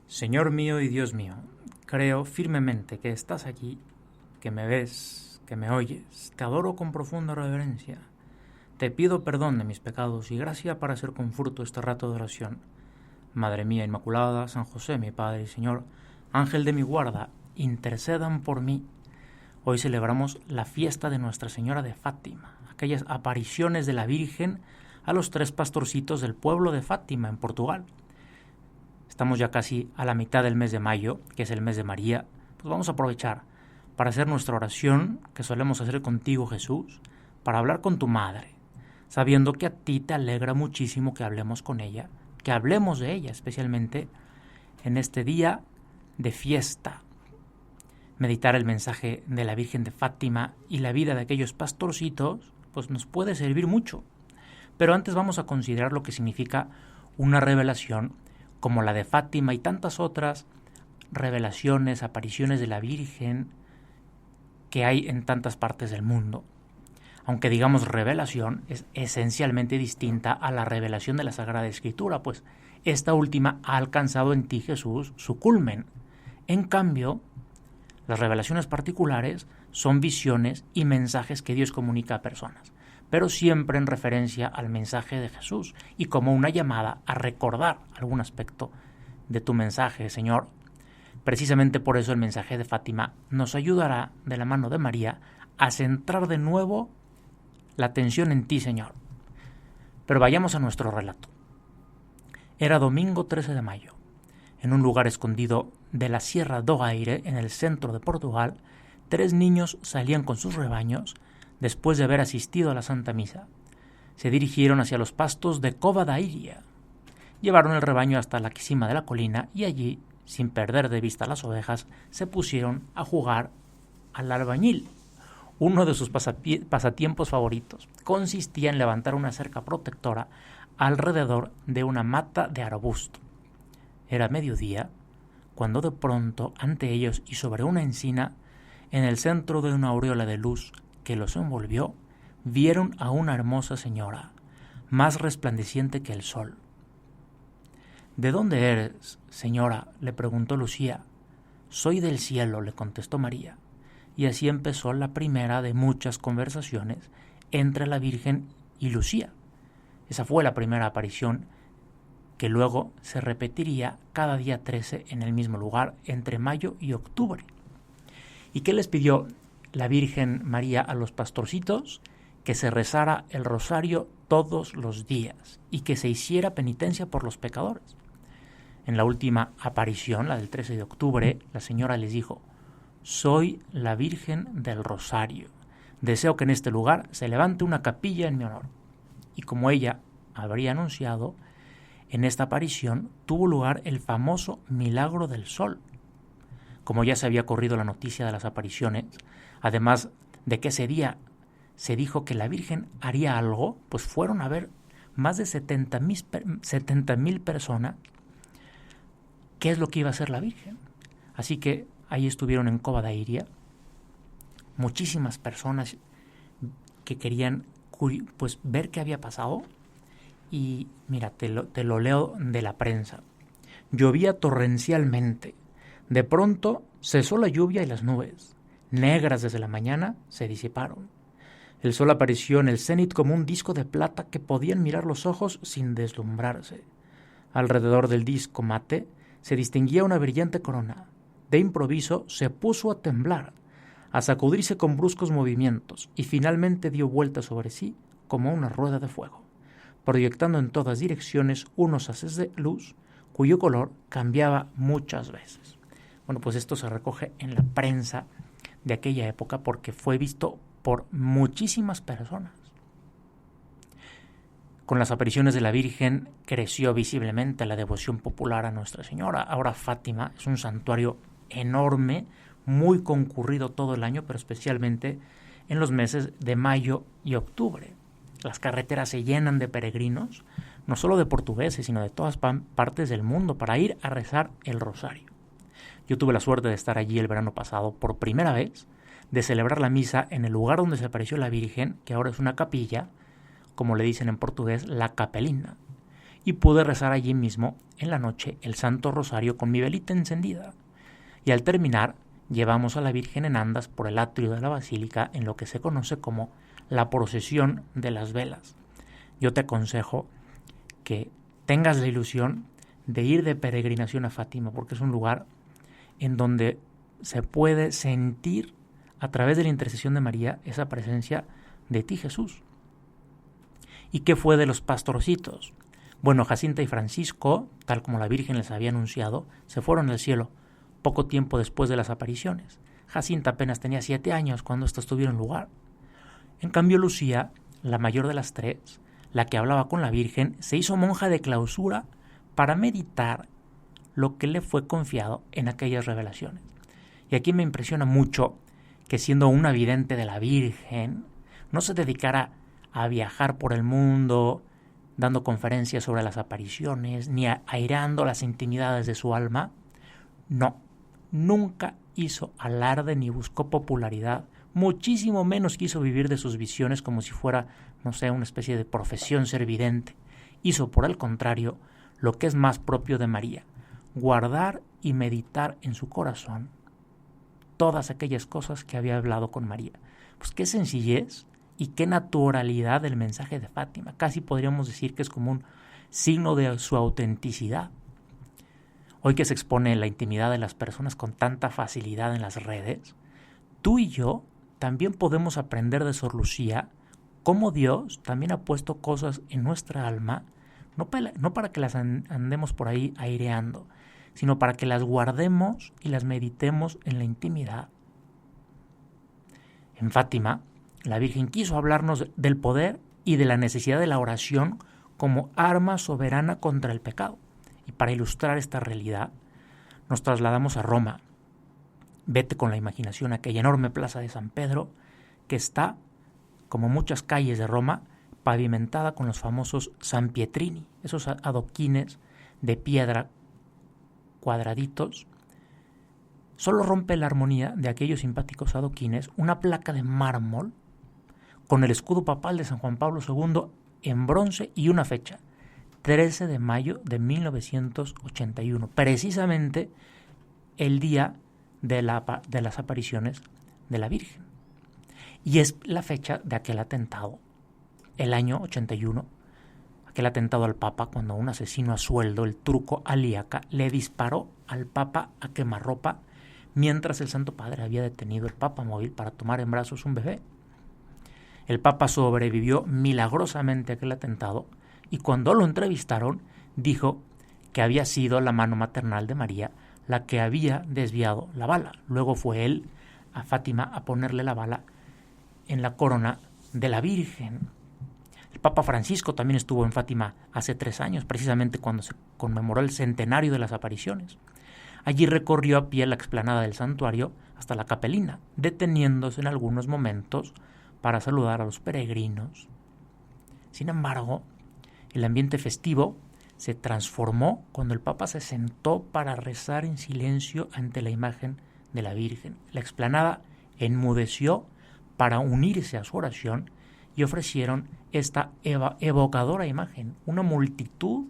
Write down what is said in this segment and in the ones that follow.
Señor mío y Dios mío, creo firmemente que estás aquí, que me ves, que me oyes. Te adoro con profunda reverencia. Te pido perdón de mis pecados y gracia para hacer con fruto este rato de oración. Madre mía Inmaculada, San José, mi Padre y Señor, Ángel de mi guarda, intercedan por mí. Hoy celebramos la fiesta de Nuestra Señora de Fátima, aquellas apariciones de la Virgen a los 3 pastorcitos del pueblo de Fátima, en Portugal. Estamos ya casi a la mitad del mes de mayo, que es el mes de María. Pues vamos a aprovechar para hacer nuestra oración que solemos hacer contigo, Jesús, para hablar con tu madre, sabiendo que a ti te alegra muchísimo que hablemos con ella, que hablemos de ella, especialmente en este día de fiesta. Meditar el mensaje de la Virgen de Fátima y la vida de aquellos pastorcitos, pues nos puede servir mucho. Pero antes vamos a considerar lo que significa una revelación como la de Fátima y tantas otras revelaciones, apariciones de la Virgen que hay en tantas partes del mundo. Aunque digamos revelación, es esencialmente distinta a la revelación de la Sagrada Escritura, pues esta última ha alcanzado en ti, Jesús, su culmen. En cambio, las revelaciones particulares son visiones y mensajes que Dios comunica a personas, pero siempre en referencia al mensaje de Jesús y como una llamada a recordar algún aspecto de tu mensaje, Señor. Precisamente por eso el mensaje de Fátima nos ayudará, de la mano de María, a centrar de nuevo la atención en ti, Señor. Pero vayamos a nuestro relato. Era domingo 13 de mayo. En un lugar escondido de la Sierra do Aire, en el centro de Portugal, 3 niños salían con sus rebaños después de haber asistido a la Santa Misa. Se dirigieron hacia los pastos de Cova da Iria. Llevaron el rebaño hasta la cima de la colina y allí, sin perder de vista las ovejas, se pusieron a jugar al albañil. Uno de sus pasatiempos favoritos consistía en levantar una cerca protectora alrededor de una mata de arbusto. Era mediodía, cuando de pronto ante ellos y sobre una encina, en el centro de una aureola de luz que los envolvió, vieron a una hermosa señora, más resplandeciente que el sol. ¿De dónde eres, señora?, le preguntó Lucía. Soy del cielo, le contestó María. Y así empezó la primera de muchas conversaciones entre la Virgen y Lucía. Esa fue la primera aparición que luego se repetiría cada día 13 en el mismo lugar entre mayo y octubre. ¿Y qué les pidió la Virgen María a los pastorcitos? Que se rezara el rosario todos los días y que se hiciera penitencia por los pecadores. En la última aparición, la del 13 de octubre, la señora les dijo: soy la Virgen del Rosario. Deseo que en este lugar se levante una capilla en mi honor. Y como ella habría anunciado, en esta aparición tuvo lugar el famoso milagro del sol. Como ya se había corrido la noticia de las apariciones, además de que ese día se dijo que la Virgen haría algo, pues fueron a ver más de 70,000 personas qué es lo que iba a hacer la Virgen. Así que ahí estuvieron en Cova da Iria muchísimas personas que querían pues ver qué había pasado. Y mira, te lo leo de la prensa. Llovía torrencialmente. De pronto cesó la lluvia y las nubes, negras desde la mañana, se disiparon. El sol apareció en el cénit como un disco de plata que podían mirar los ojos sin deslumbrarse. Alrededor del disco mate se distinguía una brillante corona. De improviso se puso a temblar, a sacudirse con bruscos movimientos y finalmente dio vuelta sobre sí como una rueda de fuego, proyectando en todas direcciones unos haces de luz cuyo color cambiaba muchas veces. Bueno, pues esto se recoge en la prensa de aquella época porque fue visto por muchísimas personas. Con las apariciones de la Virgen creció visiblemente la devoción popular a Nuestra Señora. Ahora Fátima es un santuario enorme, muy concurrido todo el año, pero especialmente en los meses de mayo y octubre. Las carreteras se llenan de peregrinos, no solo de portugueses, sino de todas partes del mundo, para ir a rezar el rosario. Yo tuve la suerte de estar allí el verano pasado por primera vez, de celebrar la misa en el lugar donde se apareció la Virgen, que ahora es una capilla, como le dicen en portugués, la capelina. y pude rezar allí mismo, en la noche, el Santo Rosario con mi velita encendida. Y al terminar, llevamos a la Virgen en andas por el atrio de la Basílica en lo que se conoce como la procesión de las velas. Yo te aconsejo que tengas la ilusión de ir de peregrinación a Fátima, porque es un lugar en donde se puede sentir a través de la intercesión de María esa presencia de ti, Jesús. ¿Y qué fue de los pastorcitos? Bueno, Jacinta y Francisco, tal como la Virgen les había anunciado, se fueron al cielo poco tiempo después de las apariciones. Jacinta apenas tenía 7 años cuando estas tuvieron lugar. En cambio, Lucía, la mayor de las tres, la que hablaba con la Virgen, se hizo monja de clausura para meditar lo que le fue confiado en aquellas revelaciones. Y aquí me impresiona mucho que, siendo una vidente de la Virgen, no se dedicara a viajar por el mundo dando conferencias sobre las apariciones, ni airando las intimidades de su alma. No, nunca hizo alarde ni buscó popularidad, muchísimo menos quiso vivir de sus visiones como si fuera, no sé, una especie de profesión ser vidente. Hizo, por el contrario, lo que es más propio de María, guardar y meditar en su corazón todas aquellas cosas que había hablado con María. Pues qué sencillez y qué naturalidad del mensaje de Fátima. Casi podríamos decir que es como un signo de su autenticidad. Hoy que se expone la intimidad de las personas con tanta facilidad en las redes, tú y yo también podemos aprender de Sor Lucía cómo Dios también ha puesto cosas en nuestra alma, no para que las andemos por ahí aireando, sino para que las guardemos y las meditemos en la intimidad. En Fátima, la Virgen quiso hablarnos del poder y de la necesidad de la oración como arma soberana contra el pecado. Y para ilustrar esta realidad, nos trasladamos a Roma. Vete con la imaginación a aquella enorme plaza de San Pedro, que está, como muchas calles de Roma, pavimentada con los famosos San Pietrini, esos adoquines de piedra cuadraditos. Solo rompe la armonía de aquellos simpáticos adoquines una placa de mármol con el escudo papal de San Juan Pablo II en bronce y una fecha, 13 de mayo de 1981, precisamente el día de las apariciones de la Virgen. Y es la fecha de aquel atentado, el año 81, aquel atentado al Papa, cuando un asesino a sueldo, el turco Aliaca, le disparó al Papa a quemarropa mientras el Santo Padre había detenido el Papamóvil para tomar en brazos un bebé. El Papa sobrevivió milagrosamente a aquel atentado y cuando lo entrevistaron dijo que había sido la mano maternal de María la que había desviado la bala. Luego fue él a Fátima a ponerle la bala en la corona de la Virgen. El Papa Francisco también estuvo en Fátima hace 3 años, precisamente cuando se conmemoró el centenario de las apariciones. Allí recorrió a pie la explanada del santuario hasta la capelina, deteniéndose en algunos momentos para saludar a los peregrinos. Sin embargo, el ambiente festivo se transformó cuando el Papa se sentó para rezar en silencio ante la imagen de la Virgen. La explanada enmudeció para unirse a su oración y ofrecieron esta evocadora imagen, una multitud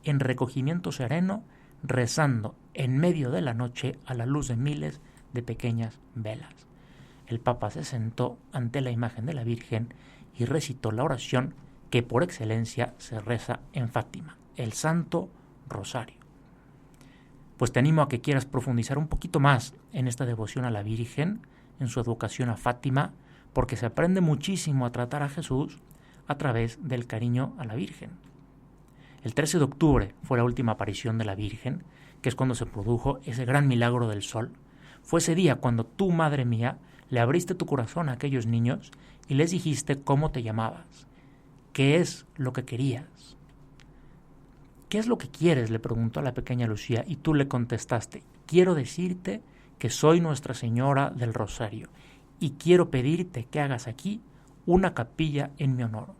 en recogimiento sereno, rezando en medio de la noche a la luz de miles de pequeñas velas. El Papa se sentó ante la imagen de la Virgen y recitó la oración que por excelencia se reza en Fátima, el Santo Rosario. Pues te animo a que quieras profundizar un poquito más en esta devoción a la Virgen, en su educación a Fátima, porque se aprende muchísimo a tratar a Jesús a través del cariño a la Virgen. El 13 de octubre fue la última aparición de la Virgen, que es cuando se produjo ese gran milagro del sol. Fue ese día cuando tú, madre mía, le abriste tu corazón a aquellos niños y les dijiste cómo te llamabas, qué es lo que querías. ¿Qué es lo que quieres?, le preguntó a la pequeña Lucía, y tú le contestaste: quiero decirte que soy Nuestra Señora del Rosario y quiero pedirte que hagas aquí una capilla en mi honor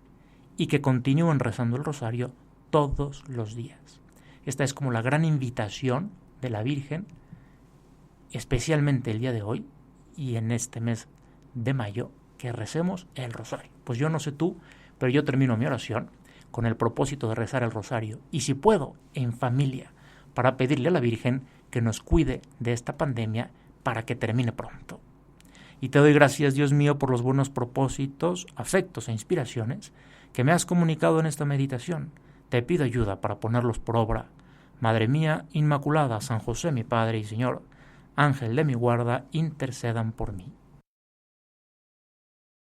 y que continúen rezando el rosario todos los días. Esta es como la gran invitación de la Virgen, especialmente el día de hoy y en este mes de mayo, que recemos el rosario. Pues yo no sé tú, pero yo termino mi oración con el propósito de rezar el rosario, y si puedo, en familia, para pedirle a la Virgen que nos cuide de esta pandemia para que termine pronto. Y te doy gracias, Dios mío, por los buenos propósitos, afectos e inspiraciones que me has comunicado en esta meditación. Te pido ayuda para ponerlos por obra. Madre mía Inmaculada, San José mi Padre y Señor, Ángel de mi guarda, intercedan por mí.